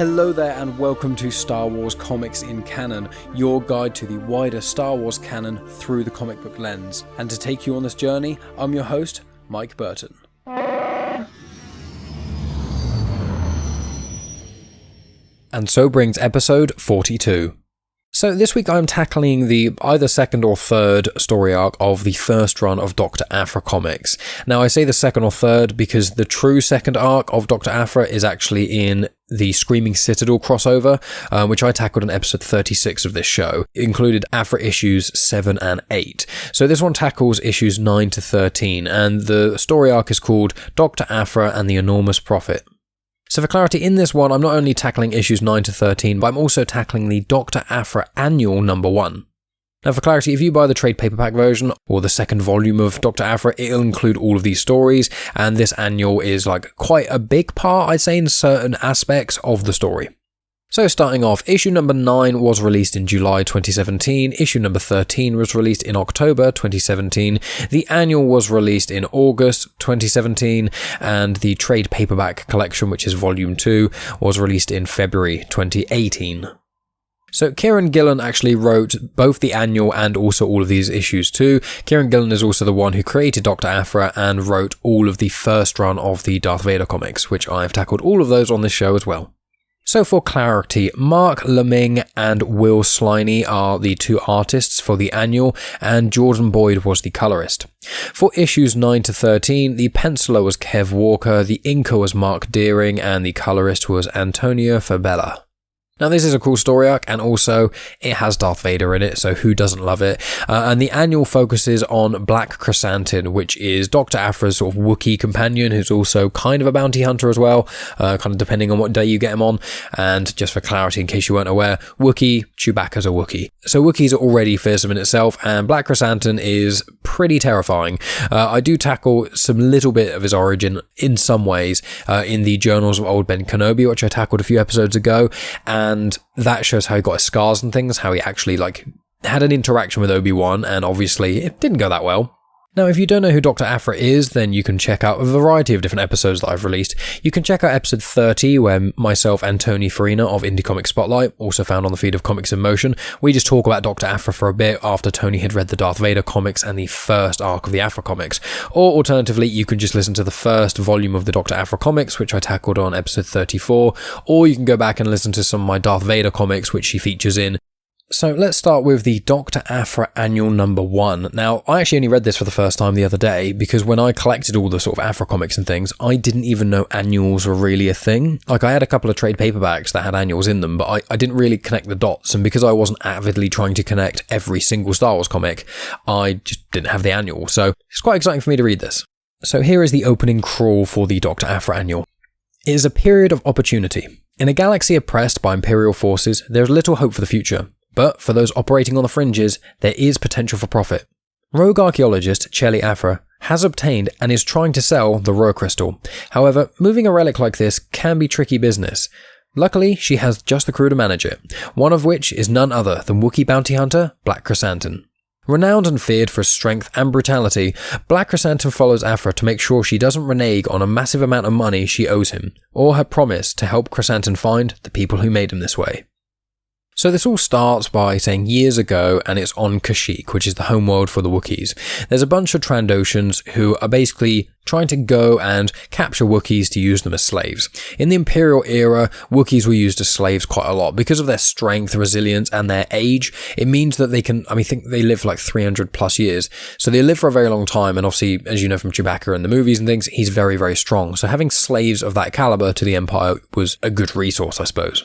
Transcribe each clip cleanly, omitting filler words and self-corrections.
Hello there and welcome to Star Wars Comics in Canon, your guide to the wider Star Wars canon through the comic book lens. And to take you on this journey, I'm your host, Mike Burton. And so brings episode 42. So this week I'm tackling the either second or third story arc of the first run of Doctor Aphra comics. Now I say the second or third because the true second arc of Doctor Aphra is actually in the Screaming Citadel crossover, which I tackled in episode 36 of this show. It included Aphra issues 7 and 8. So this one tackles issues 9 to 13, and the story arc is called Doctor Aphra and the Enormous Profit. So for clarity, in this one, I'm not only tackling issues 9 to 13, but I'm also tackling the Doctor Aphra Annual number 1. Now for clarity, if you buy the trade paperback version, or the second volume of Doctor Aphra, it'll include all of these stories, and this annual is like quite a big part, I'd say, in certain aspects of the story. So starting off, issue number 9 was released in July 2017, issue number 13 was released in October 2017, the annual was released in August 2017, and the trade paperback collection, which is volume 2, was released in February 2018. So Kieron Gillen actually wrote both the annual and also all of these issues too. Kieron Gillen is also the one who created Doctor Aphra and wrote all of the first run of the Darth Vader comics, which I've tackled all of those on this show as well. So for clarity, Marc Laming and Will Sliney are the two artists for the annual, and Jordan Boyd was the colourist. For issues 9 to 13, the penciler was Kev Walker, the inker was Marc Deering, and the colourist was Antonio Fabela. Now this is a cool story arc, and also it has Darth Vader in it, so who doesn't love it? And the annual focuses on Black Krrsantan, which is Doctor Aphra's sort of Wookiee companion, who's also kind of a bounty hunter as well, kind of depending on what day you get him on. And just for clarity, in case you weren't aware, Wookiee, Chewbacca's a Wookiee. So Wookiees are already fearsome in itself, and Black Krrsantan is pretty terrifying. I do tackle some little bit of his origin in some ways in the Journals of Old Ben Kenobi, which I tackled a few episodes ago, and that shows how he got his scars and things, how he actually had an interaction with Obi-Wan, and obviously it didn't go that well. Now, if you don't know who Doctor Aphra is, then you can check out a variety of different episodes that I've released. You can check out episode 30, where myself and Tony Farina of Indie Comic Spotlight, also found on the feed of Comics in Motion, we just talk about Doctor Aphra for a bit after Tony had read the Darth Vader comics and the first arc of the Aphra comics. Or alternatively, you can just listen to the first volume of the Doctor Aphra comics, which I tackled on episode 34, or you can go back and listen to some of my Darth Vader comics, which she features in. So let's start with the Doctor Aphra Annual number 1. Now, I actually only read this for the first time the other day, because when I collected all the sort of Aphra comics and things, I didn't even know annuals were really a thing. Like, I had a couple of trade paperbacks that had annuals in them, but I didn't really connect the dots, and because I wasn't avidly trying to connect every single Star Wars comic, I just didn't have the annual, so it's quite exciting for me to read this. So here is the opening crawl for the Doctor Aphra Annual. It is a period of opportunity. In a galaxy oppressed by Imperial forces, there is little hope for the future. But for those operating on the fringes, there is potential for profit. Rogue archaeologist Chelly Aphra has obtained and is trying to sell the Roe Crystal. However, moving a relic like this can be tricky business. Luckily, she has just the crew to manage it, one of which is none other than Wookiee bounty hunter Black Krrsantan. Renowned and feared for his strength and brutality, Black Krrsantan follows Aphra to make sure she doesn't renege on a massive amount of money she owes him, or her promise to help Krrsantan find the people who made him this way. So this all starts by saying years ago, and it's on Kashyyyk, which is the homeworld for the Wookiees. There's a bunch of Trandoshans who are basically trying to go and capture Wookiees to use them as slaves. In the Imperial era, Wookiees were used as slaves quite a lot. Because of their strength, resilience, and their age, it means that they can, I think they live for like 300 plus years. So they live for a very long time, and obviously, as you know from Chewbacca and the movies and things, he's very, very strong. So having slaves of that caliber to the Empire was a good resource, I suppose.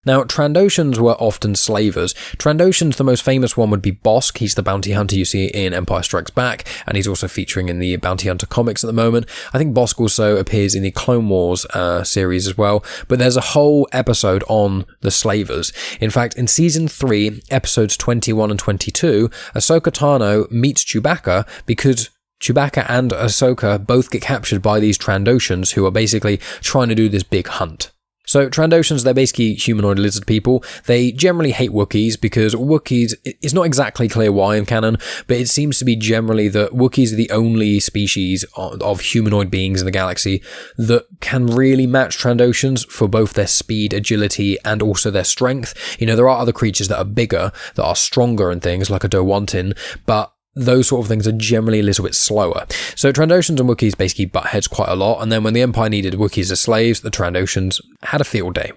Now, Trandoshans were often slavers. Trandoshans, the most famous one would be Bossk. He's the bounty hunter you see in Empire Strikes Back, and he's also featuring in the Bounty Hunter comics at the moment. I think Bossk also appears in the Clone Wars series as well, but there's a whole episode on the slavers. In fact, in Season 3, episodes 21 and 22, Ahsoka Tano meets Chewbacca because Chewbacca and Ahsoka both get captured by these Trandoshans who are basically trying to do this big hunt. So Trandoshans, they're basically humanoid lizard people. They generally hate Wookiees because Wookiees, it's not exactly clear why in canon, but it seems to be generally that Wookiees are the only species of humanoid beings in the galaxy that can really match Trandoshans for both their speed, agility, and also their strength. You know, there are other creatures that are bigger, that are stronger and things, like a Dowontin, but those sort of things are generally a little bit slower. So Trandoshans and Wookiees basically butt heads quite a lot, and then when the Empire needed Wookiees as slaves, the Trandoshans had a field day.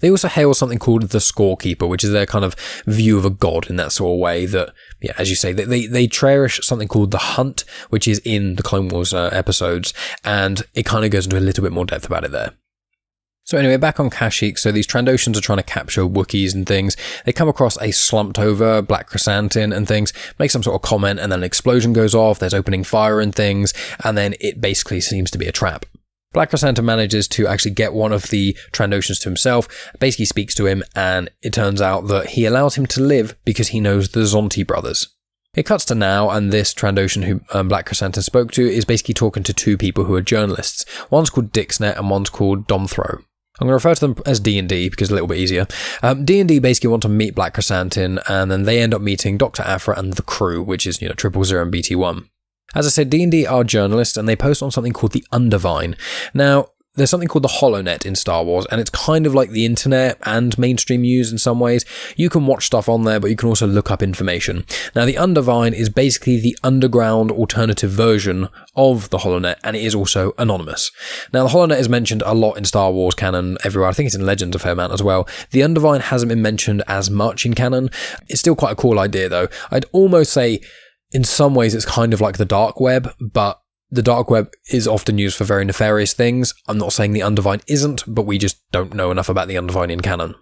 They also hail something called the Scorekeeper, which is their kind of view of a god in that sort of way that, yeah, as you say, they cherish something called the Hunt, which is in the Clone Wars episodes, and it kind of goes into a little bit more depth about it there. So anyway, back on Kashyyyk, so these Trandoshans are trying to capture Wookiees and things. They come across a slumped over black Krrsantan and things, make some sort of comment, and then an explosion goes off, there's opening fire and things, and then it basically seems to be a trap. Black Krrsantan manages to actually get one of the Trandoshans to himself, basically speaks to him, and it turns out that he allows him to live because he knows the Zonti brothers. It cuts to now, and this Trandoshan who Black Krrsantan spoke to is basically talking to two people who are journalists. One's called Dixnet and one's called Domthro. I'm going to refer to them as D&D because it's a little bit easier. D&D basically want to meet Black Krrsantan, and then they end up meeting Doctor Aphra and the crew, which is, 000 and BT1. As I said, D&D are journalists, and they post on something called the Undervine. Now, there's something called the HoloNet in Star Wars, and it's kind of like the internet and mainstream news in some ways. You can watch stuff on there, but you can also look up information. Now, the Undervine is basically the underground alternative version of the HoloNet, and it is also anonymous. Now, the HoloNet is mentioned a lot in Star Wars canon everywhere. I think it's in Legends a fair amount as well. The Undervine hasn't been mentioned as much in canon. It's still quite a cool idea, though. I'd almost say, in some ways, it's kind of like the dark web, but the dark web is often used for very nefarious things. I'm not saying the Undervine isn't, but we just don't know enough about the Undervine in canon.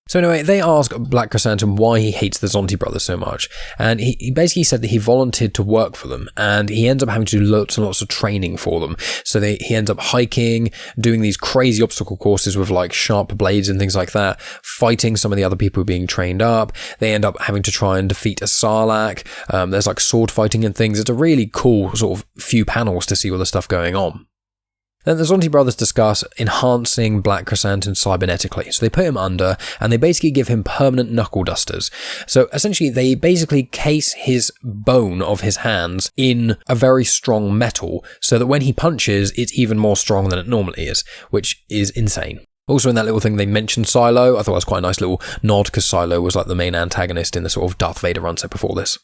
So anyway, they ask Black Krrsantan why he hates the Zonti brothers so much, and he basically said that he volunteered to work for them, and he ends up having to do lots and lots of training for them. So he ends up hiking, doing these crazy obstacle courses with like sharp blades and things like that, fighting some of the other people being trained up. They end up having to try and defeat a Sarlacc. There's like sword fighting and things. It's a really cool sort of few panels to see all the stuff going on. Then the Zonti brothers discuss enhancing Black Krrsantan cybernetically. So they put him under, and they basically give him permanent knuckle dusters. So essentially, they basically case his bone of his hands in a very strong metal, so that when he punches, it's even more strong than it normally is, which is insane. Also in that little thing, they mentioned Silo. I thought it was quite a nice little nod, because Silo was like the main antagonist in the sort of Darth Vader run set before this.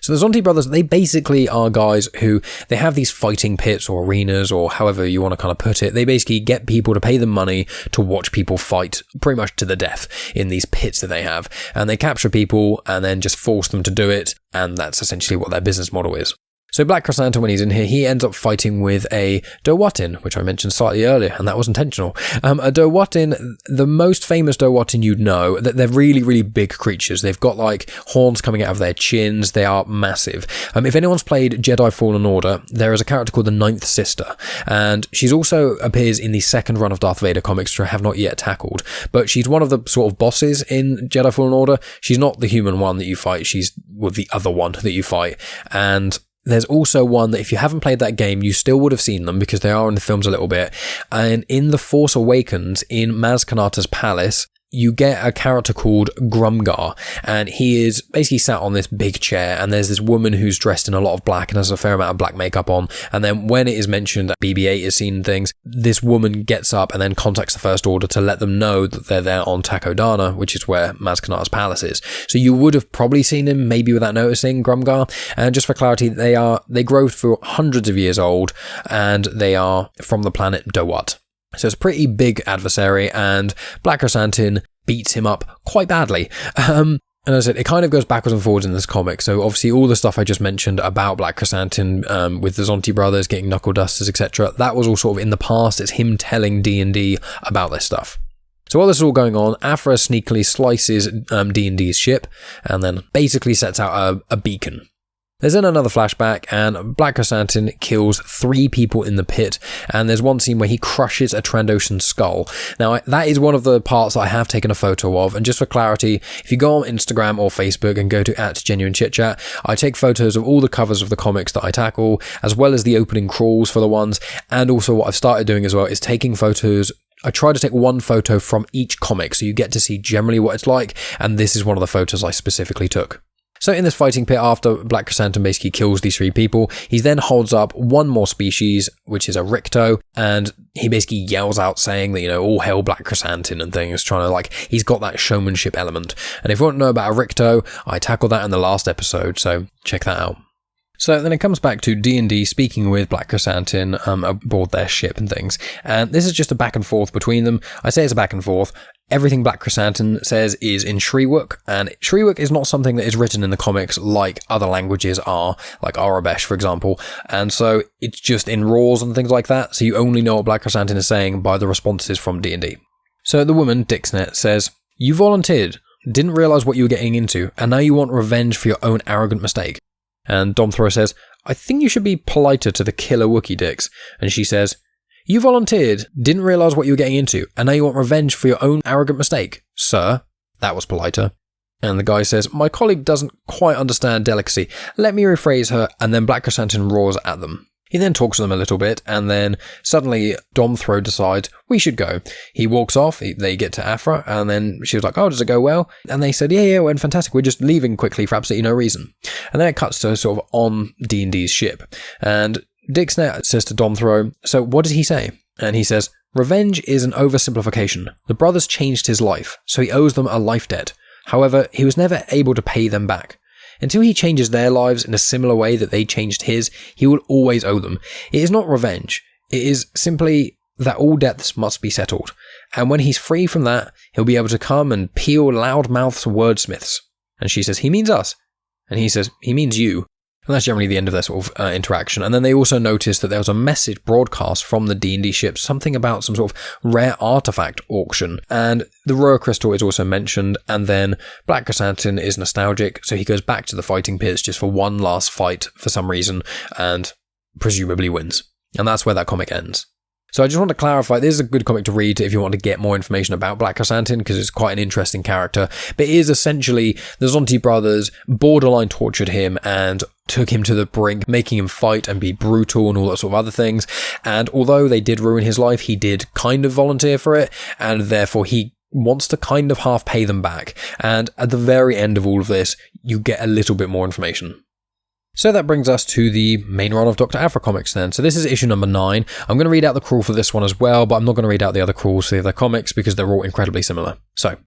So the Zonti brothers, they basically are guys who, they have these fighting pits or arenas or however you want to kind of put it. They basically get people to pay them money to watch people fight pretty much to the death in these pits that they have. And they capture people and then just force them to do it. And that's essentially what their business model is. So Black Krrsantan, when he's in here, he ends up fighting with a Dowontin, which I mentioned slightly earlier, and that was intentional. A Dowontin, the most famous Dowontin you'd know, that they're really, really big creatures. They've got like horns coming out of their chins. They are massive. If anyone's played Jedi Fallen Order, there is a character called the Ninth Sister, and she's also appears in the second run of Darth Vader comics, which I have not yet tackled. But she's one of the sort of bosses in Jedi Fallen Order. She's not the human one that you fight. She's with the other one that you fight, and there's also one that if you haven't played that game, you still would have seen them because they are in the films a little bit. And in The Force Awakens, in Maz Kanata's palace, you get a character called Grumgar, and he is basically sat on this big chair, and there's this woman who's dressed in a lot of black and has a fair amount of black makeup on, and then when it is mentioned that BB-8 is seen things, this woman gets up and then contacts the First Order to let them know that they're there on Takodana, which is where Maz Kanata's palace is. So you would have probably seen him, maybe without noticing, Grumgar, and just for clarity, they grow for hundreds of years old, and they are from the planet Dowat. So it's a pretty big adversary, and Black Krrsantan beats him up quite badly. And as I said, it kind of goes backwards and forwards in this comic. So obviously all the stuff I just mentioned about Black Krrsantan with the Zonti brothers getting knuckle dusters, etc., that was all sort of in the past. It's him telling D&D about this stuff. So while this is all going on, Aphra sneakily slices D&D's ship and then basically sets out a beacon. There's then another flashback, and Black Krrsantan kills 3 people in the pit, and there's one scene where he crushes a Trandoshan skull. Now, that is one of the parts that I have taken a photo of, and just for clarity, if you go on Instagram or Facebook and go to @GenuineChitChat, I take photos of all the covers of the comics that I tackle, as well as the opening crawls for the ones, and also what I've started doing as well is taking photos I try to take one photo from each comic so you get to see generally what it's like, and this is one of the photos I specifically took. So in this fighting pit, after Black Krrsantan basically kills these 3 people, he then holds up one more species, which is a Ricto, and he basically yells out saying that, all hail Black Krrsantan and things, trying to he's got that showmanship element. And if you want to know about a Ricto, I tackled that in the last episode, so check that out. So then it comes back to D&D speaking with Black Krrsantan aboard their ship and things. And this is just a back and forth between them. I say it's a back and forth. Everything Black Krrsantan says is in Shriwook, and Shriwook is not something that is written in the comics like other languages are, like Arabesh, for example. And so it's just in roars and things like that, so you only know what Black Krrsantan is saying by the responses from D&D. So the woman, Dixnet, says, "You volunteered, didn't realise what you were getting into, and now you want revenge for your own arrogant mistake." And Domthro says, "I think you should be politer to the killer Wookiee dicks." And she says, "You volunteered, didn't realise what you were getting into, and now you want revenge for your own arrogant mistake. Sir." That was politer. And the guy says, "My colleague doesn't quite understand delicacy. Let me rephrase her," and then Black Krrsantan roars at them. He then talks to them a little bit, and then suddenly Domthro decides, we should go. He walks off, they get to Aphra, and then she was like, "Oh, does it go well?" And they said, yeah, it went fantastic, we're just leaving quickly for absolutely no reason. And then it cuts to sort of on D&D's ship, and Dixnet says to Domthro, "So what did he say?" And he says, "Revenge is an oversimplification. The brothers changed his life, so he owes them a life debt. However, he was never able to pay them back. Until he changes their lives in a similar way that they changed his, he will always owe them. It is not revenge. It is simply that all debts must be settled. And when he's free from that, he'll be able to come and peel loudmouths wordsmiths." And she says, "He means us." And he says, "He means you." And that's generally the end of their sort of interaction. And then they also noticed that there was a message broadcast from the D&D ship, something about some sort of rare artifact auction. And the Rur crystal is also mentioned. And then Black Krrsantan is nostalgic, so he goes back to the fighting pits just for one last fight for some reason, and presumably wins. And that's where that comic ends. So I just want to clarify, this is a good comic to read if you want to get more information about Black Krrsantan, because it's quite an interesting character. But it is essentially, the Zonti brothers borderline tortured him and took him to the brink, making him fight and be brutal and all that sort of other things. And although they did ruin his life, he did kind of volunteer for it, and therefore he wants to kind of half pay them back. And at the very end of all of this, you get a little bit more information. So that brings us to the main run of Doctor Aphra comics then. So this is issue number 9. I'm going to read out the crawl for this one as well, but I'm not going to read out the other crawls for the other comics because they're all incredibly similar. So,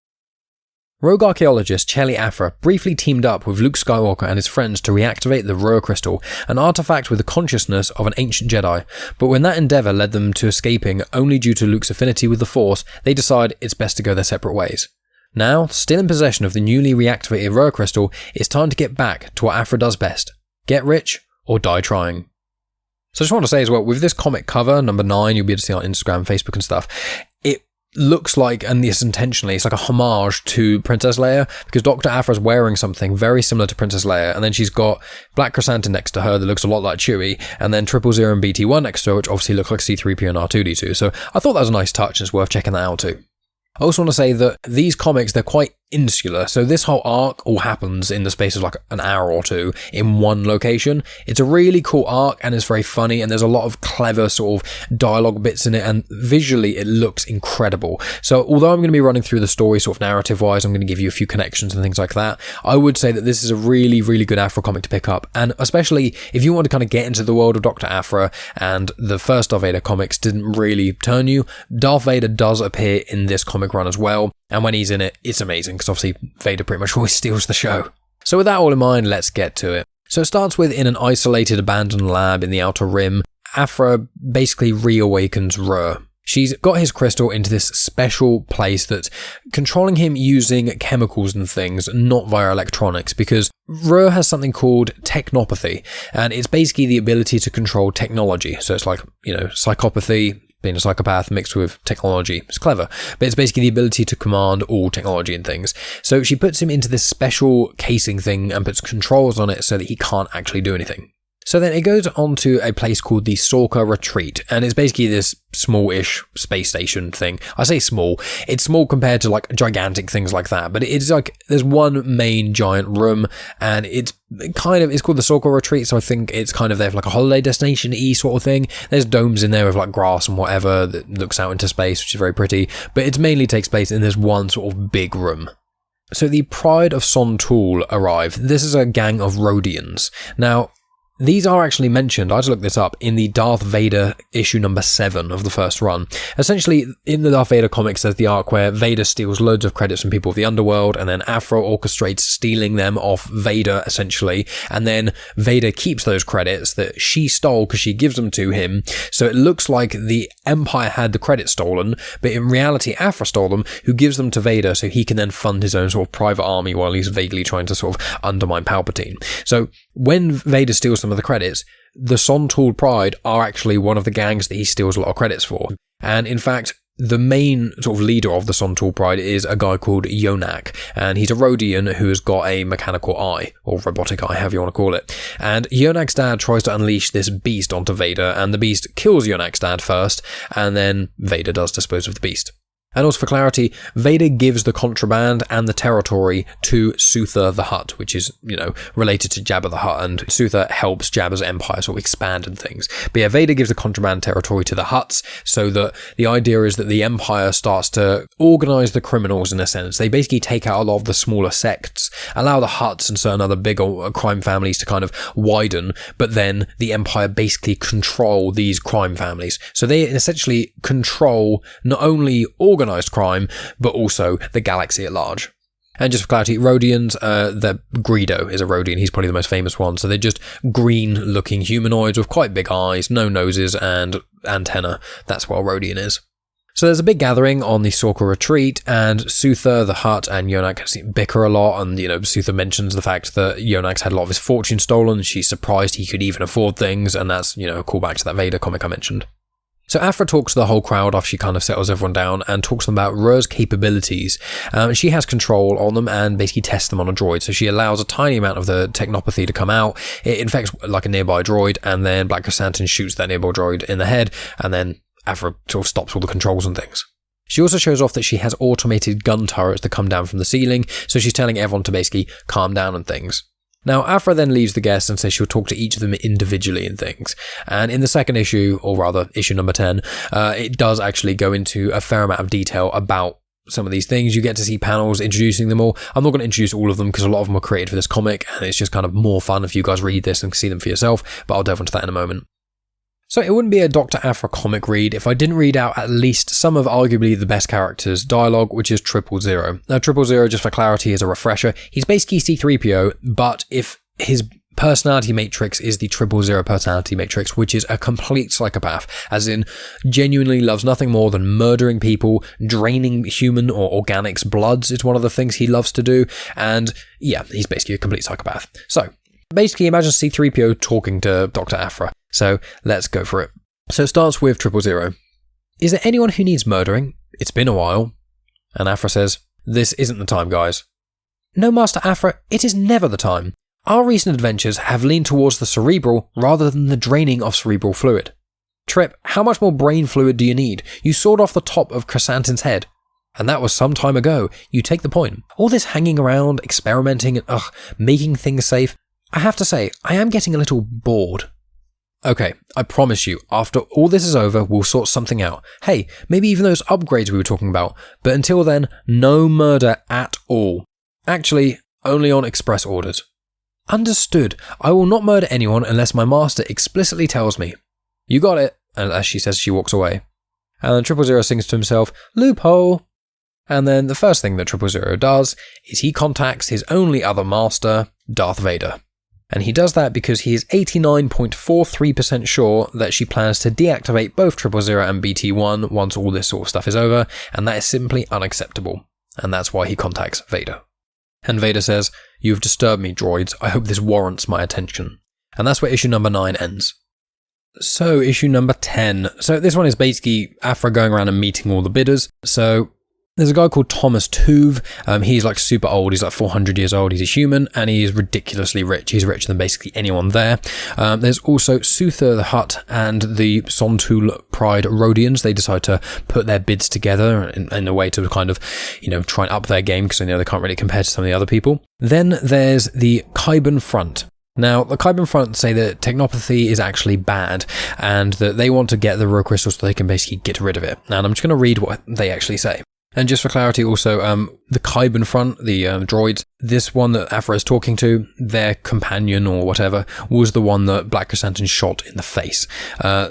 rogue archaeologist Chelly Aphra briefly teamed up with Luke Skywalker and his friends to reactivate the Rur crystal, an artifact with the consciousness of an ancient Jedi. But when that endeavour led them to escaping only due to Luke's affinity with the Force, they decide it's best to go their separate ways. Now, still in possession of the newly reactivated Rur crystal, it's time to get back to what Aphra does best. Get rich or die trying. So I just want to say as well, with this comic cover, number 9, you'll be able to see on Instagram, Facebook and stuff, it looks like, and this intentionally, it's like a homage to Princess Leia, because Dr. Aphra's wearing something very similar to Princess Leia, and then she's got Black Krrsantan next to her that looks a lot like Chewie, and then 000 and BT-1 next to her, which obviously look like C-3PO and R2-D2, so I thought that was a nice touch and it's worth checking that out too. I also want to say that these comics, they're quite insular, so this whole arc all happens in the space of like an hour or two in one location. It's a really cool arc and it's very funny, and there's a lot of clever sort of dialogue bits in it, and visually it looks incredible. So although I'm going to be running through the story sort of narrative wise, I'm going to give you a few connections and things like that, I would say that this is a really, really good Aphra comic to pick up, and especially if you want to kind of get into the world of Doctor Aphra and the first Darth Vader comics didn't really turn you, Darth Vader does appear in this comic run as well. And when he's in it, it's amazing, because obviously Vader pretty much always steals the show. So with that all in mind, let's get to it. So it starts with, in an isolated abandoned lab in the Outer Rim, Aphra basically reawakens Rur. She's got his crystal into this special place that's controlling him using chemicals and things, not via electronics, because Rur has something called technopathy, and it's basically the ability to control technology. So it's like, psychopathy, being a psychopath mixed with technology. It's clever, but it's basically the ability to command all technology and things. So she puts him into this special casing thing and puts controls on it so that he can't actually do anything. So then it goes on to a place called the Sorka Retreat, and it's basically this small-ish space station thing. I say small, it's small compared to like gigantic things like that, but it's like there's one main giant room, and it's called the Sorka Retreat, so I think it's kind of there for like a holiday destination-y sort of thing. There's domes in there with like grass and whatever that looks out into space, which is very pretty, but it mainly takes place in this one sort of big room. So the Pride of Sontul arrive. This is a gang of Rhodians. Now, these are actually mentioned, I had to look this up, in the Darth Vader issue number 7 of the first run. Essentially, in the Darth Vader comics, there's the arc where Vader steals loads of credits from people of the underworld, and then Aphra orchestrates stealing them off Vader, essentially, and then Vader keeps those credits that she stole because she gives them to him, so it looks like the Empire had the credits stolen, but in reality Aphra stole them, who gives them to Vader so he can then fund his own sort of private army while he's vaguely trying to sort of undermine Palpatine. So, when Vader steals some of the credits, the Sontul Pride are actually one of the gangs that he steals a lot of credits for. And in fact, the main sort of leader of the Sontul Pride is a guy called Yonak, and he's a Rhodian who has got a mechanical eye, or robotic eye, however you want to call it. And Yonak's dad tries to unleash this beast onto Vader, and the beast kills Yonak's dad first, and then Vader does dispose of the beast. And also for clarity, Vader gives the contraband and the territory to Sutha the Hutt, which is, related to Jabba the Hutt, and Sutha helps Jabba's empire sort of expand and things. But yeah, Vader gives the contraband territory to the Hutts, so that the idea is that the empire starts to organize the criminals in a sense. They basically take out a lot of the smaller sects, allow the Hutts and certain other bigger crime families to kind of widen, but then the empire basically control these crime families. So they essentially control not only organized crime, but also the galaxy at large. And just for clarity, Rhodians, the Greedo is a Rhodian, he's probably the most famous one, so they're just green-looking humanoids with quite big eyes, no noses, and antenna. That's what a Rhodian is. So there's a big gathering on the Sorka Retreat, and Sutha, the Hutt, and Yonak bicker a lot, and, Sutha mentions the fact that Yonak's had a lot of his fortune stolen, she's surprised he could even afford things, and that's, a callback to that Vader comic I mentioned. So Aphra talks to the whole crowd after she kind of settles everyone down and talks to them about Rr's capabilities. She has control on them and basically tests them on a droid. So she allows a tiny amount of the technopathy to come out. It infects like a nearby droid, and then Black Krrsantan shoots that nearby droid in the head, and then Aphra sort of stops all the controls and things. She also shows off that she has automated gun turrets that come down from the ceiling, so she's telling everyone to basically calm down and things. Now, Aphra then leaves the guests and says she'll talk to each of them individually and things. And in the second issue, or rather issue number 10, it does actually go into a fair amount of detail about some of these things. You get to see panels introducing them all. I'm not going to introduce all of them because a lot of them were created for this comic, and it's just kind of more fun if you guys read this and see them for yourself, but I'll delve into that in a moment. So it wouldn't be a Doctor Aphra comic read if I didn't read out at least some of arguably the best characters' dialogue, which is 000. Now 000, just for clarity, is a refresher. He's basically C-3PO, but if his personality matrix is the 000 personality matrix, which is a complete psychopath, as in genuinely loves nothing more than murdering people, draining human or organics' bloods is one of the things he loves to do, and yeah, he's basically a complete psychopath. So basically imagine C-3PO talking to Dr. Aphra. So let's go for it. So it starts with 000. Is there anyone who needs murdering? It's been a while. And Aphra says, this isn't the time, guys. No, Master Aphra, it is never the time. Our recent adventures have leaned towards the cerebral rather than the draining of cerebral fluid. Trip, how much more brain fluid do you need? You sawed off the top of Krrsantan's head. And that was some time ago. You take the point. All this hanging around, experimenting, and making things safe. I have to say, I am getting a little bored. Okay, I promise you, after all this is over, we'll sort something out. Hey, maybe even those upgrades we were talking about. But until then, no murder at all. Actually, only on express orders. Understood. I will not murder anyone unless my master explicitly tells me. You got it. And as she says, she walks away. And then 000 sings to himself, loophole. And then the first thing that 000 does is he contacts his only other master, Darth Vader. And he does that because he is 89.43% sure that she plans to deactivate both 000 and BT-1 once all this sort of stuff is over, and that is simply unacceptable. And that's why he contacts Vader. And Vader says, "You've disturbed me, droids. I hope this warrants my attention." And that's where issue number 9 ends. So, issue number 10. So this one is basically Aphra going around and meeting all the bidders. So There's a guy called Thomas Tuve. He's like super old. He's like 400 years old. He's a human and he is ridiculously rich. He's richer than basically anyone there. There's also Suther the Hutt and the Sontul Pride Rhodians. They decide to put their bids together in a way to kind of, try and up their game because they know they can't really compare to some of the other people. Then there's the Kyban Front. Now, the Kyban Front say that technopathy is actually bad and that they want to get the raw crystals so they can basically get rid of it. And I'm just going to read what they actually say. And just for clarity also, the Kyban Front, the droids, this one that Aphra is talking to, their companion or whatever, was the one that Black Krrsantan shot in the face.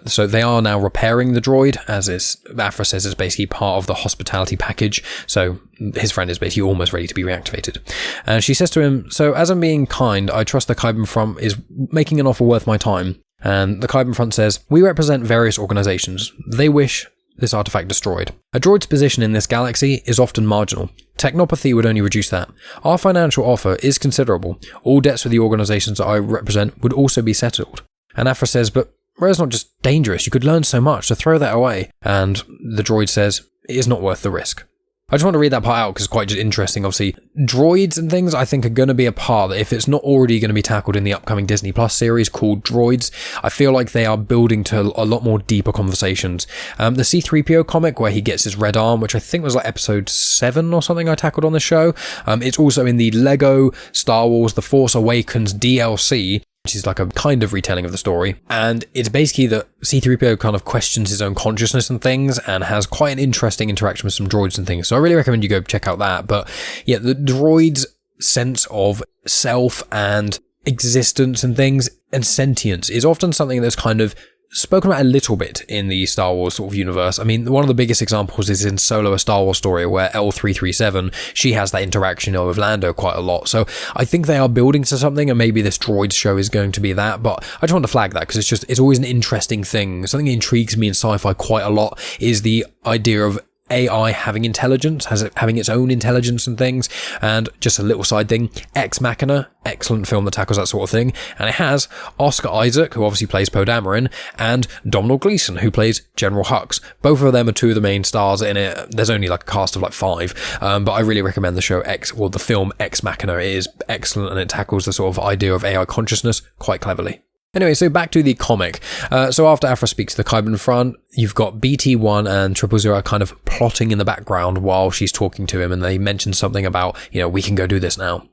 So they are now repairing the droid, as Aphra says it's basically part of the hospitality package. So his friend is basically almost ready to be reactivated. And she says to him, so as I'm being kind, I trust the Kyban Front is making an offer worth my time. And the Kyban Front says, we represent various organizations. They wish this artifact destroyed. A droid's position in this galaxy is often marginal. Technopathy would only reduce that. Our financial offer is considerable. All debts for the organizations that I represent would also be settled. And Aphra says, but Rare's not just dangerous, you could learn so much, to throw that away. And the droid says, it is not worth the risk. I just want to read that part out because it's quite interesting. Obviously, droids and things I think are going to be a part that if it's not already going to be tackled in the upcoming Disney Plus series called Droids, I feel like they are building to a lot more deeper conversations. The C-3PO comic where he gets his red arm, which I think was like episode 7 or something I tackled on the show. It's also in the Lego Star Wars The Force Awakens DLC, which is like a kind of retelling of the story. And it's basically that C-3PO kind of questions his own consciousness and things and has quite an interesting interaction with some droids and things. So I really recommend you go check out that. But yeah, the droids' sense of self and existence and things and sentience is often something that's kind of spoken about a little bit in the Star Wars sort of universe. I mean, one of the biggest examples is in Solo: A Star Wars Story, where L337, she has that interaction with Lando quite a lot. So I think they are building to something, and maybe this droids show is going to be that. But I just want to flag that because it's always an interesting thing. Something that intrigues me in sci-fi quite a lot is the idea of AI having intelligence, having its own intelligence and things. And just a little side thing, Ex Machina, excellent film that tackles that sort of thing, and it has Oscar Isaac, who obviously plays Poe Dameron, and Domhnall Gleeson, who plays General Hux. Both of them are two of the main stars in it. There's only like a cast of like 5, but I really recommend the film Ex Machina. It is excellent and it tackles the sort of idea of AI consciousness quite cleverly. Anyway, so back to the comic. So after Aphra speaks to the Kyban Front, you've got BT-1 and 000 kind of plotting in the background while she's talking to him, and they mention something about, we can go do this now.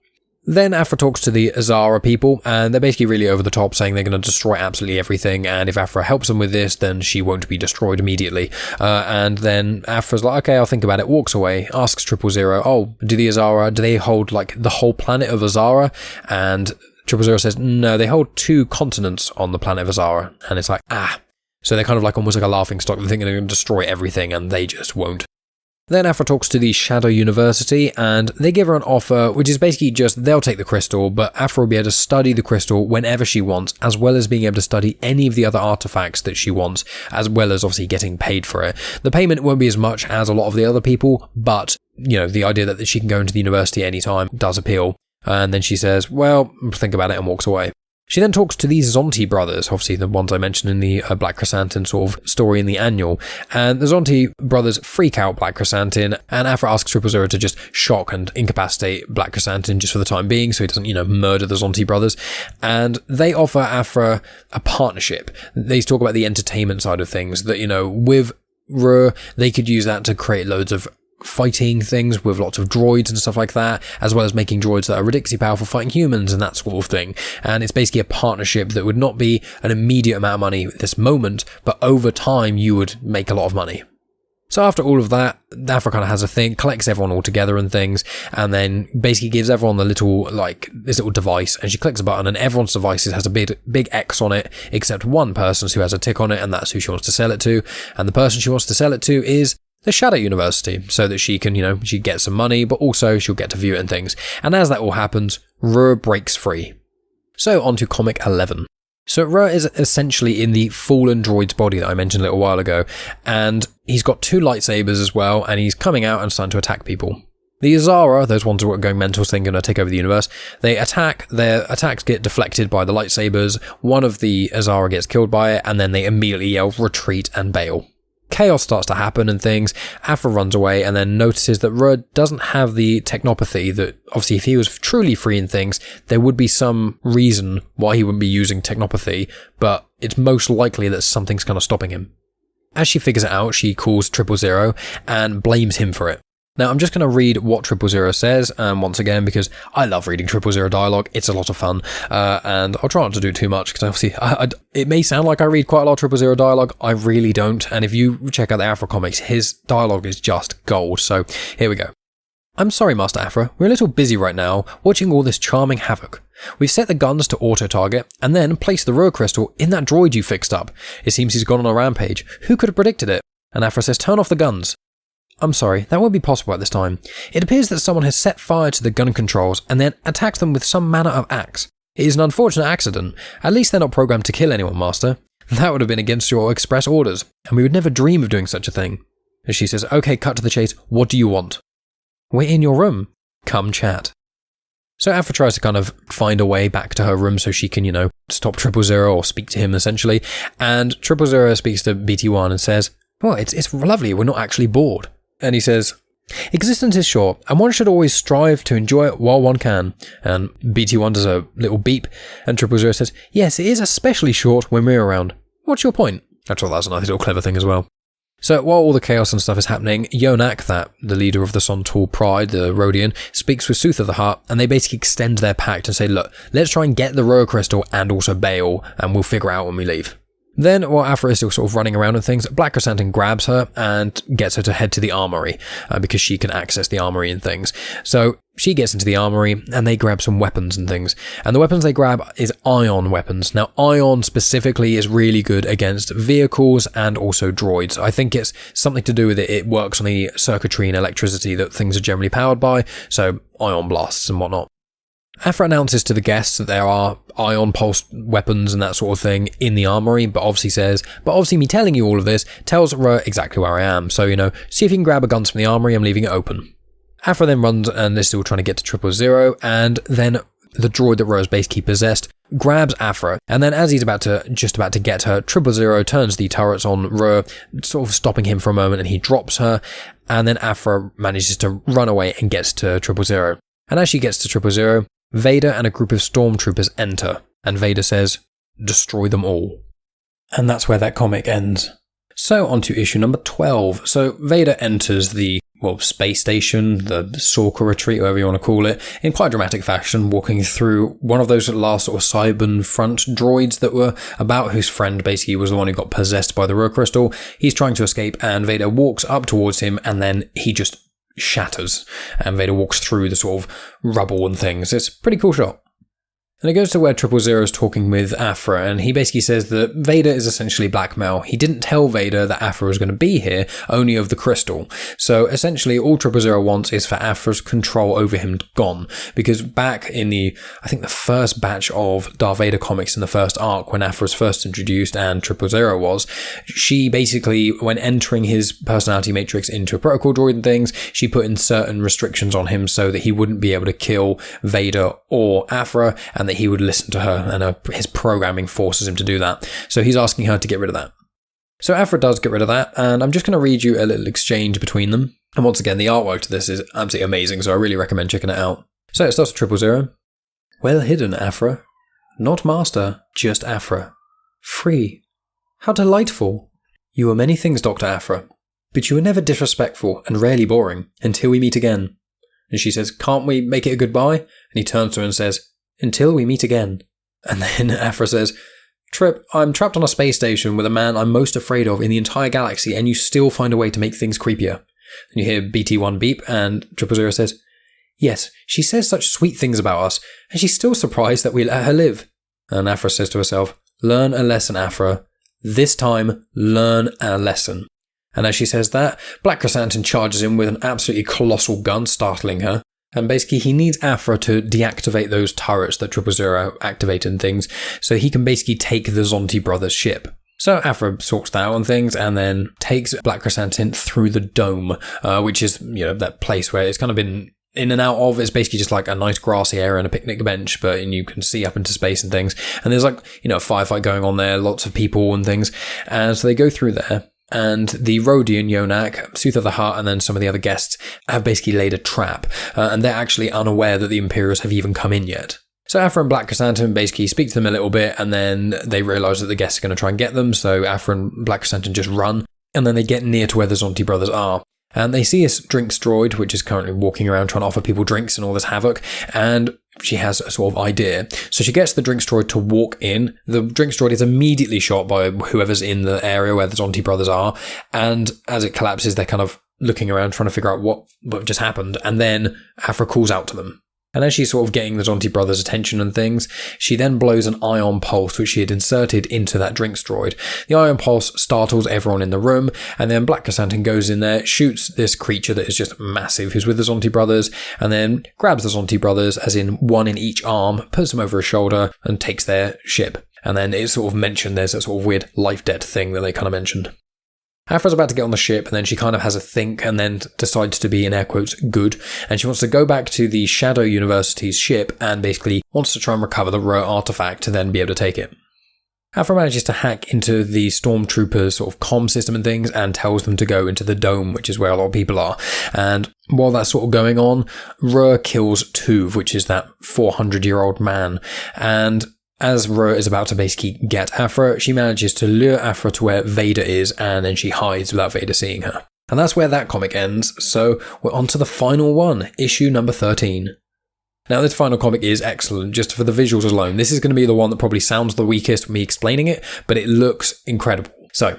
Then Aphra talks to the Azara people, and they're basically really over the top, saying they're going to destroy absolutely everything, and if Aphra helps them with this, then she won't be destroyed immediately. And then Aphra's like, okay, I'll think about it, walks away, asks 000, oh, do the Azara, do they hold like the whole planet of Azara? And 000 says, no, they hold 2 continents on the planet of Azara. And it's like, So they're kind of like almost like a laughing stock. They're thinking they're going to destroy everything, and they just won't. Then Aphra talks to the Shadow University, and they give her an offer, which is basically just they'll take the crystal, but Aphra will be able to study the crystal whenever she wants, as well as being able to study any of the other artifacts that she wants, as well as obviously getting paid for it. The payment won't be as much as a lot of the other people, but, the idea that she can go into the university anytime does appeal. And then she says, well, think about it, and walks away. She then talks to these Zonti brothers, obviously the ones I mentioned in the Black Krrsantan sort of story in the annual. And the Zonti brothers freak out Black Krrsantan, and Aphra asks 000 to just shock and incapacitate Black Krrsantan just for the time being, so he doesn't, murder the Zonti brothers. And they offer Aphra a partnership. They talk about the entertainment side of things, that, with Rur, they could use that to create loads of fighting things with lots of droids and stuff like that, as well as making droids that are ridiculously powerful fighting humans and that sort of thing. And it's basically a partnership that would not be an immediate amount of money at this moment, but over time you would make a lot of money. So after all of that, Aphra kind of has a thing, collects everyone all together and things, and then basically gives everyone this little device, and she clicks a button, and everyone's devices has a big X on it, except one person's who has a tick on it, and that's who she wants to sell it to. And the person she wants to sell it to is the Shadow University, so that she can, she gets some money, but also she'll get to view it and things. And as that all happens, Rur breaks free. So on to comic 11. So Rur is essentially in the fallen droid's body that I mentioned a little while ago, and he's got 2 lightsabers as well, and he's coming out and starting to attack people. The Azara, those ones who are going mental, saying going to take over the universe, they attack, their attacks get deflected by the lightsabers, one of the Azara gets killed by it, and then they immediately yell, retreat and bail. Chaos starts to happen and things. Aphra runs away and then notices that Rur doesn't have the technopathy that, obviously, if he was truly freeing things, there would be some reason why he wouldn't be using technopathy, but it's most likely that something's kind of stopping him. As she figures it out, she calls 000 and blames him for it. Now, I'm just going to read what 000 says, once again, because I love reading 000 dialogue. It's a lot of fun, and I'll try not to do too much, because obviously, it may sound like I read quite a lot of 000 dialogue. I really don't, and if you check out the Aphra comics, his dialogue is just gold, so here we go. I'm sorry, Master Aphra, we're a little busy right now, watching all this charming havoc. We've set the guns to auto-target, and then placed the Rur crystal in that droid you fixed up. It seems he's gone on a rampage. Who could have predicted it? And Aphra says, turn off the guns. I'm sorry, that won't be possible at this time. It appears that someone has set fire to the gun controls and then attacked them with some manner of axe. It is an unfortunate accident. At least they're not programmed to kill anyone, Master. That would have been against your express orders, and we would never dream of doing such a thing. And she says, okay, cut to the chase. What do you want? We're in your room. Come chat. So Aphra tries to kind of find a way back to her room so she can, stop 000 or speak to him, essentially. And 000 speaks to BT1 and says, well, it's lovely. We're not actually bored. And he says, existence is short, and one should always strive to enjoy it while one can. And BT1 does a little beep, and 000 says, yes, it is especially short when we're around. What's your point? I thought that was a nice little clever thing as well. So while all the chaos and stuff is happening, Yonak, the leader of the Sontul Pride, the Rodian, speaks with Sooth of the Heart, and they basically extend their pact and say, look, let's try and get the Rur crystal and also Bail, and we'll figure out when we leave. Then, while Aphra is still sort of running around and things, Black Krrsantan grabs her and gets her to head to the armory, because she can access the armory and things. So she gets into the armory and they grab some weapons and things. And the weapons they grab is ion weapons. Now, ion specifically is really good against vehicles and also droids. I think it's something to do with it works on the circuitry and electricity that things are generally powered by, so ion blasts and whatnot. Aphra announces to the guests that there are ion pulse weapons and that sort of thing in the armory, but obviously me telling you all of this tells Rur exactly where I am, so, see if you can grab a gun from the armory. I'm leaving it open. Aphra then runs and is still trying to get to 000, and then the droid that Rur has basically possessed grabs Aphra, and then as he's just about to get her, 000 turns the turrets on Rur, sort of stopping him for a moment, and he drops her, and then Aphra manages to run away and gets to 000. And as she gets to 000, Vader and a group of stormtroopers enter, and Vader says, destroy them all. And that's where that comic ends. So on to issue number 12. So Vader enters the, space station, the Sorka retreat, whatever you want to call it, in quite dramatic fashion, walking through one of those last sort of Cybern front droids that were about, whose friend basically was the one who got possessed by the Rur crystal. He's trying to escape, and Vader walks up towards him, and then he just shatters, and Vader walks through the sort of rubble and things. It's a pretty cool shot. And it goes to where 000 is talking with Aphra, and he basically says that Vader is essentially blackmail. He didn't tell Vader that Aphra was going to be here, only of the crystal. So essentially all 000 wants is for Aphra's control over him gone. Because back in the first batch of Darth Vader comics in the first arc, when Aphra was first introduced and 000 was, she basically, when entering his personality matrix into a protocol droid and things, she put in certain restrictions on him so that he wouldn't be able to kill Vader or Aphra, and that he would listen to her, and his programming forces him to do that. So he's asking her to get rid of that. So Aphra does get rid of that, and I'm just going to read you a little exchange between them. And once again, the artwork to this is absolutely amazing, so I really recommend checking it out. So it starts with 000. Well hidden, Aphra. Not master, just Aphra. Free. How delightful. You were many things, Doctor Aphra, but you were never disrespectful and rarely boring, until we meet again. And she says, can't we make it a goodbye? And he turns to her and says, until we meet again. And then Aphra says, Trip, I'm trapped on a space station with a man I'm most afraid of in the entire galaxy, and you still find a way to make things creepier. And you hear BT1 beep, and 000 says, yes, she says such sweet things about us, and she's still surprised that we let her live. And Aphra says to herself, learn a lesson, Aphra. This time, learn a lesson. And as she says that, Black Krrsantan charges in with an absolutely colossal gun, startling her. And basically he needs Aphra to deactivate those turrets that 000 activated and things, so he can basically take the Zonti brothers' ship. So Aphra sorts that out and things, and then takes Black Krrsantan through the dome, which is, that place where it's kind of been in and out of. It's basically just like a nice grassy area and a picnic bench, and you can see up into space and things. And there's a firefight going on there, lots of people and things. And so they go through there. and the Rodian Yonak, Sooth of the Hutt, and then some of the other guests have basically laid a trap, and they're actually unaware that the Imperials have even come in yet. So Aphra and Black Krrsantan basically speak to them a little bit, and then they realise that the guests are going to try and get them, so Aphra and Black Krrsantan just run, and then they get near to where the Zonti brothers are. And they see a drinks droid, which is currently walking around trying to offer people drinks and all this havoc, and she has a sort of idea. So she gets the drinks droid to walk in. The drinks droid is immediately shot by whoever's in the area where the Zonti brothers are, and as it collapses, they're kind of looking around trying to figure out what just happened, and then Aphra calls out to them. And as she's sort of getting the Zonti brothers' attention and things, she then blows an ion pulse which she had inserted into that drinks droid. The ion pulse startles everyone in the room, and then Black Krrsantan goes in there, shoots this creature that is just massive who's with the Zonti brothers, and then grabs the Zonti brothers, as in one in each arm, puts them over his shoulder, and takes their ship. And then it's sort of mentioned there's a sort of weird life-debt thing that they kind of mentioned. Aphra's about to get on the ship, and then she kind of has a think and then decides to be, in air quotes, good, and she wants to go back to the Shadow University's ship and basically wants to try and recover the rare artifact to then be able to take it. Aphra manages to hack into the stormtroopers' sort of comm system and things and tells them to go into the dome, which is where a lot of people are. And while that's sort of going on, Rrr kills Tuv, which is that 400-year-old man, and as Rrr is about to basically get Aphra, she manages to lure Aphra to where Vader is, and then she hides without Vader seeing her. And that's where that comic ends, so we're on to the final one, issue number 13. Now, this final comic is excellent, just for the visuals alone. This is going to be the one that probably sounds the weakest for me explaining it, but it looks incredible. So,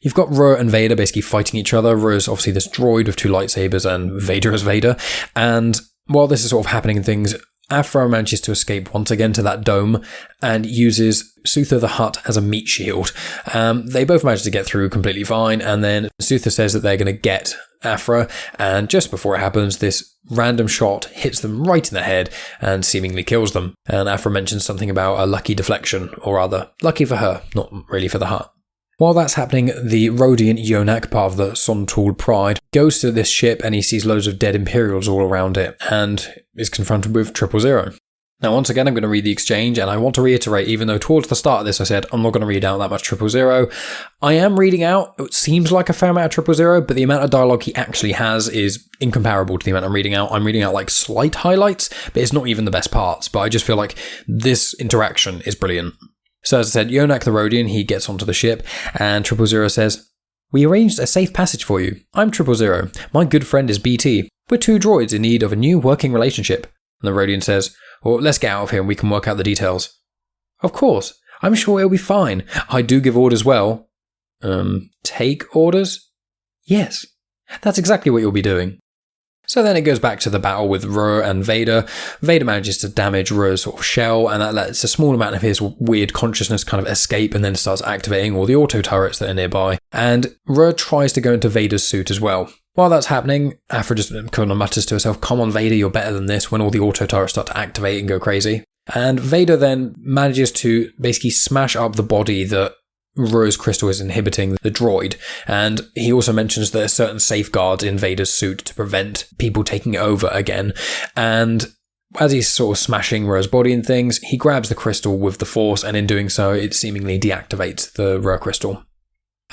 you've got Rrr and Vader basically fighting each other. Rrr's obviously this droid with two lightsabers, and Vader is Vader. And while this is sort of happening and things, Aphra manages to escape once again to that dome and uses Sooth of the Hutt as a meat shield. They both manage to get through completely fine, and then Sooth says that they're going to get Aphra, and just before it happens, this random shot hits them right in the head and seemingly kills them. And Aphra mentions something about a lucky deflection, or rather, lucky for her, not really for the Hutt. While that's happening, the Rodian Yonak, part of the Sontul Pride, goes to this ship and he sees loads of dead Imperials all around it and is confronted with 000. Now, once again, I'm going to read the exchange, and I want to reiterate, even though towards the start of this I said I'm not going to read out that much 000, I am reading out, it seems like a fair amount of 000, but the amount of dialogue he actually has is incomparable to the amount I'm reading out. I'm reading out like slight highlights, but it's not even the best parts, but I just feel like this interaction is brilliant. So as I said, Yonak the Rodian, he gets onto the ship, and 000 says, "We arranged a safe passage for you. I'm 000. My good friend is BT. We're two droids in need of a new working relationship." And the Rodian says, "Well, let's get out of here and we can work out the details." "Of course. I'm sure it'll be fine. I do give orders well." Take orders? Yes. That's exactly what you'll be doing. So then it goes back to the battle with Rrr and Vader. Vader manages to damage Rrr's sort of shell, and that lets a small amount of his weird consciousness kind of escape, and then starts activating all the auto turrets that are nearby. And Rrr tries to go into Vader's suit as well. While that's happening, Aphra just kind of mutters to herself, "Come on, Vader, you're better than this," when all the auto turrets start to activate and go crazy. And Vader then manages to basically smash up the body that Rrr's crystal is inhibiting the droid, and he also mentions that there are certain safeguards in Vader's suit to prevent people taking it over again. And as he's sort of smashing Rrr's body and things, he grabs the crystal with the Force, and in doing so, it seemingly deactivates the Rrr crystal.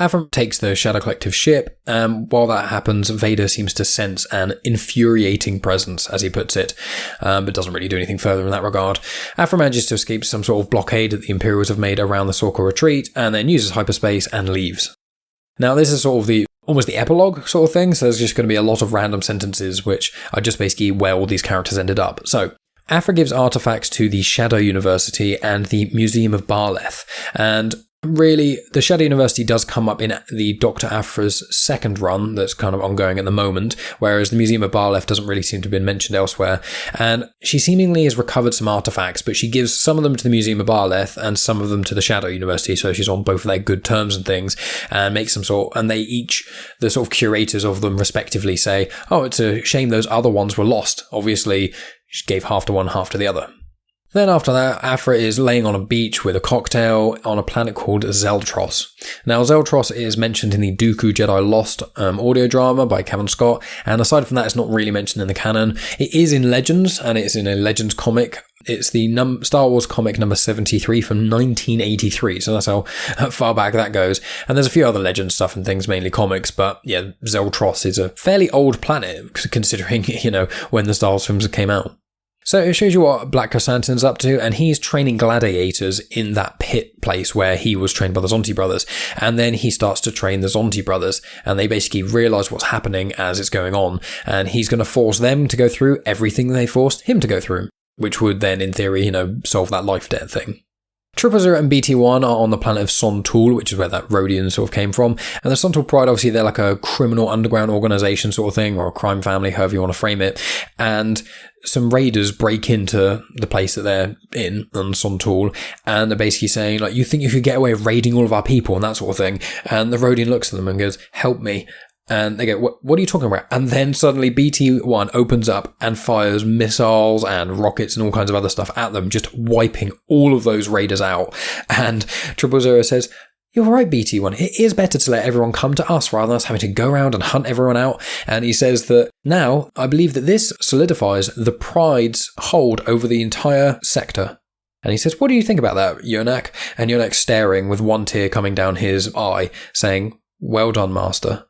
Aphra takes the Shadow Collective ship, and while that happens, Vader seems to sense an infuriating presence, as he puts it, but doesn't really do anything further in that regard. Aphra manages to escape some sort of blockade that the Imperials have made around the Sorka retreat, and then uses hyperspace and leaves. Now, this is sort of almost the epilogue sort of thing, so there's just going to be a lot of random sentences, which are just basically where all these characters ended up. So, Aphra gives artifacts to the Shadow University and the Museum of Barleth, and really, the Shadow University does come up in the Doctor Aphra's second run that's kind of ongoing at the moment, whereas the Museum of Barleth doesn't really seem to have been mentioned elsewhere. And she seemingly has recovered some artifacts, but she gives some of them to the Museum of Barleth and some of them to the Shadow University, so she's on both of their good terms and things, and makes some and they each, the sort of curators of them respectively, say, "Oh, it's a shame those other ones were lost." Obviously, she gave half to one, half to the other. Then after that, Aphra is laying on a beach with a cocktail on a planet called Zeltros. Now, Zeltros is mentioned in the Dooku Jedi Lost audio drama by Kevin Scott, and aside from that, it's not really mentioned in the canon. It is in Legends, and it's in a Legends comic It's the Star Wars comic number 73 from 1983, so that's how far back that goes. And there's a few other legend stuff and things, mainly comics, but yeah, Zeltros is a fairly old planet, considering, when the Star Wars films came out. So it shows you what Black Krrsantan's up to, and he's training gladiators in that pit place where he was trained by the Zonti brothers. And then he starts to train the Zonti brothers, and they basically realise what's happening as it's going on, and he's going to force them to go through everything they forced him to go through, which would then, in theory, solve that life-debt thing. 000 and BT-1 are on the planet of Sontul, which is where that Rodian sort of came from. And the Sontul Pride, obviously, they're like a criminal underground organisation sort of thing, or a crime family, however you want to frame it. And some raiders break into the place that they're in on Sontul, and they're basically saying, like, you think you could get away with raiding all of our people and that sort of thing. And the Rodian looks at them and goes, help me. And they go, what are you talking about? And then suddenly BT-1 opens up and fires missiles and rockets and all kinds of other stuff at them, just wiping all of those raiders out. And 000 says, you're right, BT-1. It is better to let everyone come to us rather than us having to go around and hunt everyone out. And he says that now I believe that this solidifies the Pride's hold over the entire sector. And he says, what do you think about that, Yonak? And Yonak's staring with one tear coming down his eye, saying, well done, Master.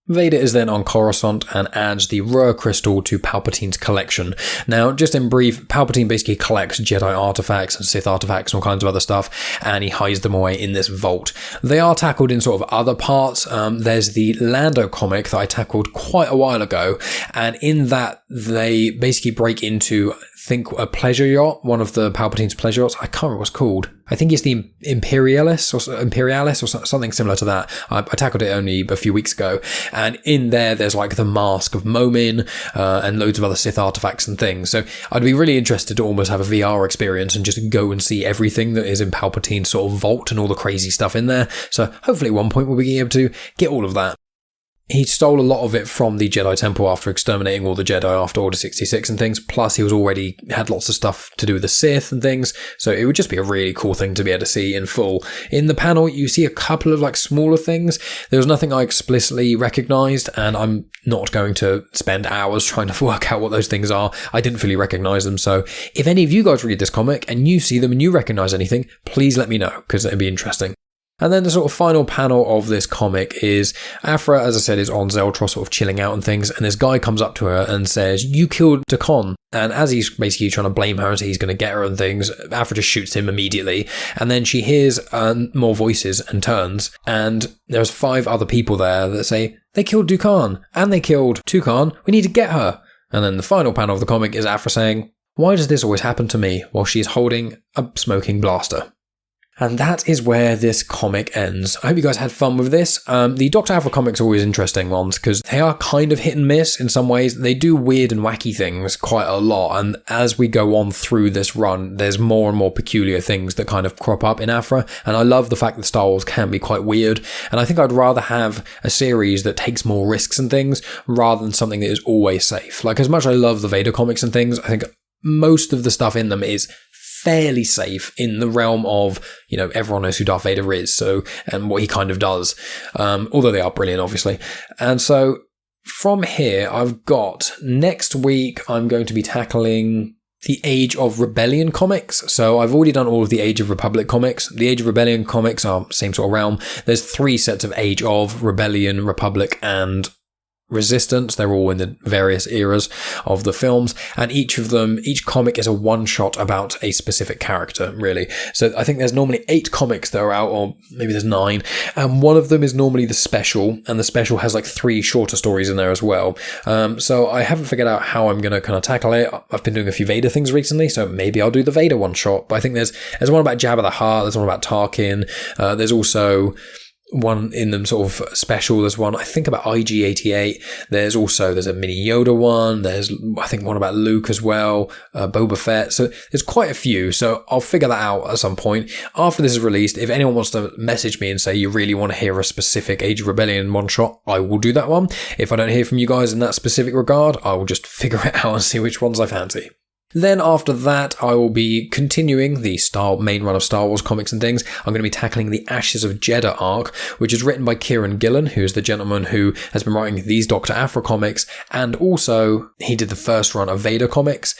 Vader is then on Coruscant and adds the Ruhr crystal to Palpatine's collection. Now, just in brief, Palpatine basically collects Jedi artifacts and Sith artifacts and all kinds of other stuff, and he hides them away in this vault. They are tackled in sort of other parts. There's the Lando comic that I tackled quite a while ago, and in that they basically break into, I think, a pleasure yacht, one of the Palpatine's pleasure yachts. I can't remember what it's called. I think it's the Imperialis or something similar to that. I tackled it only a few weeks ago. And in there's like the Mask of Momin and loads of other Sith artifacts and things. So I'd be really interested to almost have a VR experience and just go and see everything that is in Palpatine's sort of vault and all the crazy stuff in there. So hopefully at one point we'll be able to get all of that. He stole a lot of it from the Jedi Temple after exterminating all the Jedi after Order 66 and things, plus he had lots of stuff to do with the Sith and things, so it would just be a really cool thing to be able to see in full. In the panel, you see a couple of like smaller things. There was nothing I explicitly recognised, and I'm not going to spend hours trying to work out what those things are. I didn't fully recognise them, so if any of you guys read this comic and you see them and you recognise anything, please let me know, because it'd be interesting. And then the sort of final panel of this comic is Aphra, as I said, is on Zeltros sort of chilling out and things, and this guy comes up to her and says, you killed Dakon. And as he's basically trying to blame her and say he's going to get her and things, Aphra just shoots him immediately. And then she hears more voices and turns, and there's 5 other people there that say, they killed Dukan, and they killed Tukan, we need to get her. And then the final panel of the comic is Aphra saying, why does this always happen to me while she's holding a smoking blaster? And that is where this comic ends. I hope you guys had fun with this. The Doctor Aphra comics are always interesting ones because they are kind of hit and miss in some ways. They do weird and wacky things quite a lot. And as we go on through this run, there's more and more peculiar things that kind of crop up in Aphra. And I love the fact that Star Wars can be quite weird. And I think I'd rather have a series that takes more risks and things rather than something that is always safe. Like, as much as I love the Vader comics and things, I think most of the stuff in them is fairly safe in the realm of, everyone knows who Darth Vader is, so, and what he kind of does, although they are brilliant, obviously. And so from here, I've got next week, I'm going to be tackling the Age of Rebellion comics. So I've already done all of the Age of Republic comics. The Age of Rebellion comics are same sort of realm. There's 3 sets of Age of Rebellion, Republic, and Resistance. They're all in the various eras of the films, and each comic is a one-shot about a specific character, really. So I think there's normally 8 comics that are out, or maybe there's 9, and one of them is normally the special, and the special has like 3 shorter stories in there as well. So I haven't figured out how I'm going to kind of tackle it. I've been doing a few Vader things recently, so maybe I'll do the Vader one-shot, but I think there's one about Jabba the Hutt, there's one about Tarkin, there's also one in them sort of special. There's one I think about IG-88. There's a mini Yoda one. There's I think one about Luke as well, Boba Fett. So there's quite a few. So I'll figure that out at some point after this is released. If anyone wants to message me and say you really want to hear a specific Age of Rebellion one shot, I will do that one. If I don't hear from you guys in that specific regard, I will just figure it out and see which ones I fancy. Then after that, I will be continuing the main run of Star Wars comics and things. I'm going to be tackling the Ashes of Jeddah arc, which is written by Kieron Gillen, who is the gentleman who has been writing these Doctor Aphra comics, and also he did the first run of Vader comics.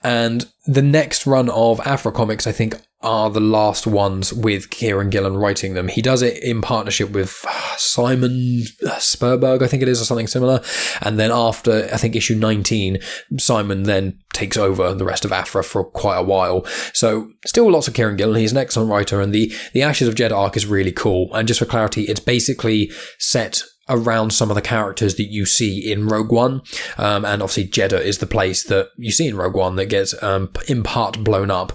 And the next run of Aphra comics, I think, are the last ones with Kieron Gillen writing them. He does it in partnership with Simon Spurberg, I think it is, or something similar. And then after, I think, issue 19, Simon then takes over the rest of Aphra for quite a while. So still lots of Kieron Gillen. He's an excellent writer, and the Ashes of Jeddah arc is really cool. And just for clarity, it's basically set around some of the characters that you see in Rogue One. And obviously Jeddah is the place that you see in Rogue One that gets in part blown up.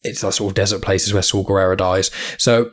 It's that sort of desert places where Saw Gerrera dies. So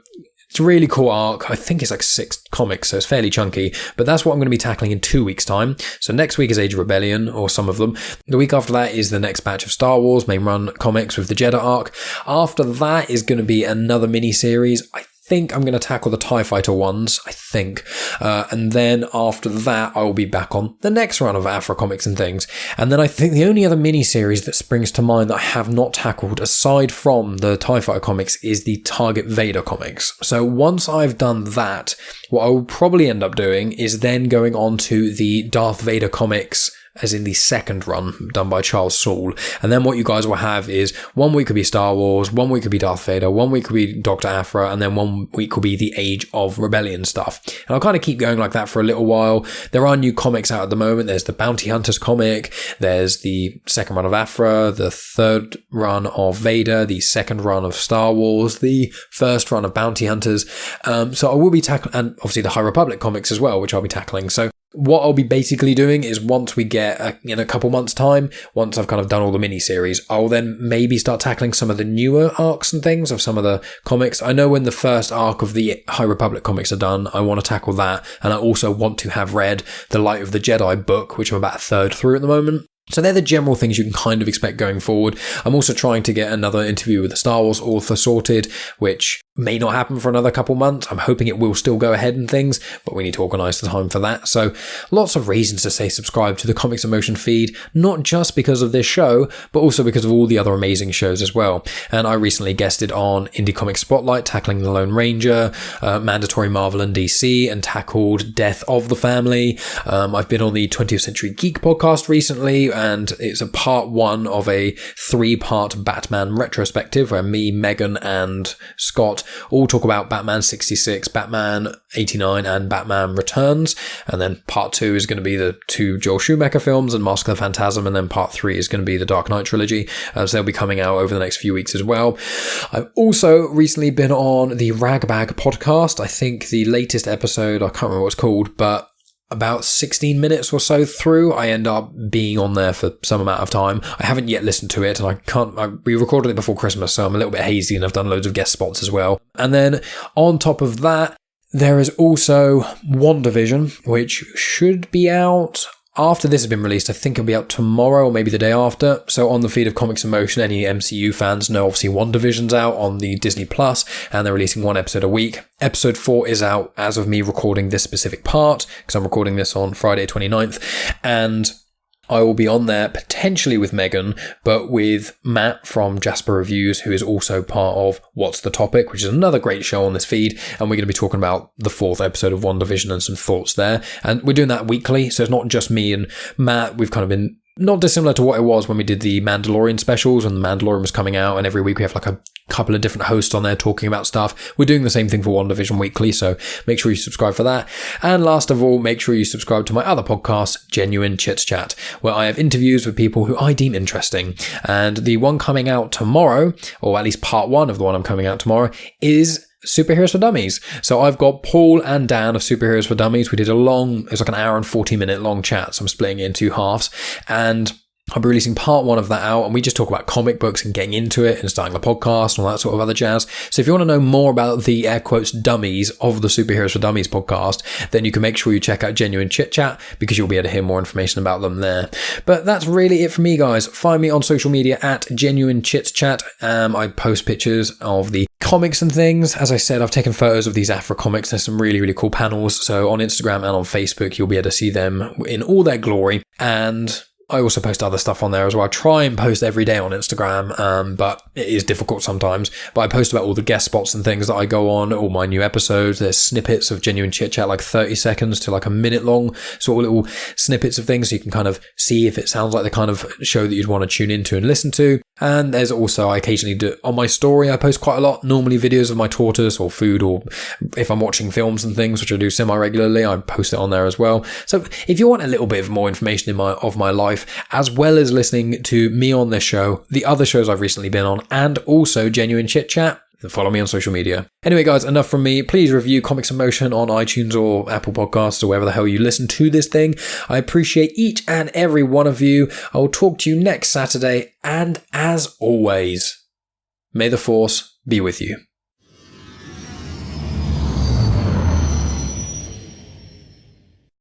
it's a really cool arc. I think it's like 6 comics, so it's fairly chunky. But that's what I'm going to be tackling in 2 weeks' time. So next week is Age of Rebellion, or some of them. The week after that is the next batch of Star Wars main run comics with the Jeddah arc. After that is going to be another mini-series. I think I'm going to tackle the TIE Fighter ones, I think. And then after that, I will be back on the next run of Aphra comics and things. And then I think the only other mini-series that springs to mind that I have not tackled, aside from the TIE Fighter comics, is the Target Vader comics. So once I've done that, what I will probably end up doing is then going on to the Darth Vader comics, as in the second run done by Charles Soule. And then what you guys will have is 1 week could be Star Wars, 1 week could be Darth Vader, 1 week could be Doctor Aphra, and then 1 week could be the Age of Rebellion stuff. And I'll kind of keep going like that for a little while. There are new comics out at the moment. There's the Bounty Hunters comic, there's the second run of Aphra, the third run of Vader, the second run of Star Wars, the first run of Bounty Hunters. So I will be tackling, and obviously the High Republic comics as well, which I'll be tackling. So what I'll be basically doing is once we get in a couple months' time, once I've kind of done all the mini-series, I'll then maybe start tackling some of the newer arcs and things of some of the comics. I know when the first arc of the High Republic comics are done, I want to tackle that. And I also want to have read the Light of the Jedi book, which I'm about a third through at the moment. So they're the general things you can kind of expect going forward. I'm also trying to get another interview with the Star Wars author sorted, which may not happen for another couple months. I'm hoping it will still go ahead and things, but we need to organise the time for that. So lots of reasons to say subscribe to the Comics in Motion feed, not just because of this show, but also because of all the other amazing shows as well. And I recently guested on Indie Comics Spotlight, tackling The Lone Ranger, Mandatory Marvel and DC, and tackled Death of the Family. I've been on the 20th Century Geek podcast recently, and it's a part 1 of a 3-part Batman retrospective where me, Megan, and Scott all talk about Batman 66, Batman 89, and Batman Returns. And then part 2 is going to be the 2 Joel Schumacher films and Mask of the Phantasm, and then part 3 is going to be the Dark Knight trilogy. So they'll be coming out over the next few weeks as well. I've also recently been on the Ragbag podcast. I think the latest episode, I can't remember what it's called, but about 16 minutes or so through, I end up being on there for some amount of time. I haven't yet listened to it, and we recorded it before Christmas, so I'm a little bit hazy, and I've done loads of guest spots as well. And then on top of that, there is also WandaVision, which should be out after this has been released. I think it'll be out tomorrow or maybe the day after. So on the feed of Comics in Motion, any MCU fans know obviously WandaVision's out on the Disney Plus, and they're releasing 1 episode a week. Episode 4 is out as of me recording this specific part, because I'm recording this on Friday 29th, and I will be on there potentially with Megan, but with Matt from Jasper Reviews, who is also part of What's the Topic, which is another great show on this feed. And we're going to be talking about the 4th episode of WandaVision and some thoughts there. And we're doing that weekly, so it's not just me and Matt. We've kind of been not dissimilar to what it was when we did the Mandalorian specials and the Mandalorian was coming out, and every week we have like a couple of different hosts on there talking about stuff. We're doing the same thing for WandaVision weekly, so make sure you subscribe for that. And last of all, make sure you subscribe to my other podcast, Genuine Chit-Chat, where I have interviews with people who I deem interesting. And the one coming out tomorrow, or at least part 1 of the one I'm coming out tomorrow, is Superheroes for Dummies. So I've got Paul and Dan of Superheroes for Dummies. We did it was like an hour and 40-minute long chat, so I'm splitting it in 2 halves. And I'll be releasing part 1 of that out, and we just talk about comic books and getting into it and starting a podcast and all that sort of other jazz. So if you want to know more about the air quotes dummies of the Superheroes for Dummies podcast, then you can make sure you check out Genuine Chit-Chat, because you'll be able to hear more information about them there. But that's really it for me, guys. Find me on social media at Genuine Chit-Chat. I post pictures of the comics and things. As I said, I've taken photos of these Aphra comics. There's some really, really cool panels. So on Instagram and on Facebook, you'll be able to see them in all their glory. And I also post other stuff on there as well. I try and post every day on Instagram, but it is difficult sometimes. But I post about all the guest spots and things that I go on, all my new episodes. There's snippets of genuine chit-chat, like 30 seconds to like a minute long, sort of little snippets of things so you can kind of see if it sounds like the kind of show that you'd want to tune into and listen to. And there's also, I occasionally do, on my story, I post quite a lot, normally videos of my tortoise or food, or if I'm watching films and things, which I do semi-regularly, I post it on there as well. So if you want a little bit of more information of my life, as well as listening to me on this show, the other shows I've recently been on, and also genuine chit-chat, then follow me on social media. Anyway, guys, enough from me. Please review Comics in Motion on iTunes or Apple Podcasts or wherever the hell you listen to this thing. I appreciate each and every one of you. I will talk to you next Saturday, and as always, may the Force be with you.